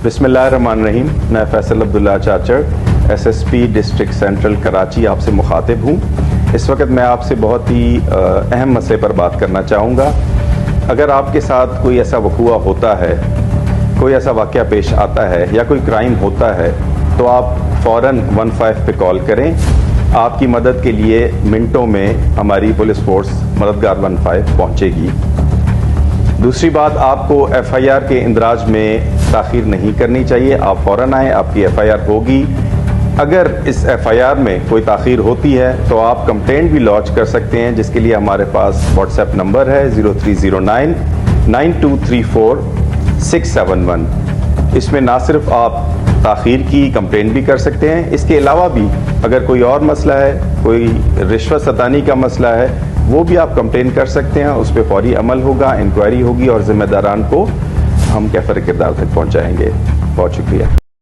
बिस्मिल्लाहिर्रहमानिर्रहीम। मैं Faisal Abdullah चाचड़, SSP district central Karachi आपसे मुखातिब हूँ। इस वक्त मैं आपसे बहुत ही अहम मसले पर बात करना चाहूँगा। अगर आपके साथ कोई ऐसा वक़ूआ होता है, कोई ऐसा वाक़या पेश आता है या कोई क्राइम होता है, तो आप फ़ौरन 15 पे कॉल करें। आपकी मदद के लिए मिनटों में हमारी पुलिस फोर्स मददगार 15 पहुँचेगी। दूसरी बात, आपको FIR के इंदराज में ताख़ीर नहीं करनी चाहिए। आप फ़ौरन आएँ, आपकी FIR होगी। अगर इस FIR में कोई ताख़ीर होती है तो आप कंप्लेंट भी लॉन्च कर सकते हैं, जिसके लिए हमारे पास व्हाट्सएप नंबर है 0309 9234 671। इसमें ना सिर्फ आप ताख़ीर की कंप्लेंट भी कर सकते हैं, इसके अलावा भी अगर कोई और मसला है, कोई रिश्वत सतानी का मसला है, वो भी आप कंप्लेन कर सकते हैं। उस पर फौरी अमल होगा, इंक्वायरी होगी और ज़िम्मेदारान को हम कैफ़र किरदार तक पहुँचाएँगे। बहुत शुक्रिया।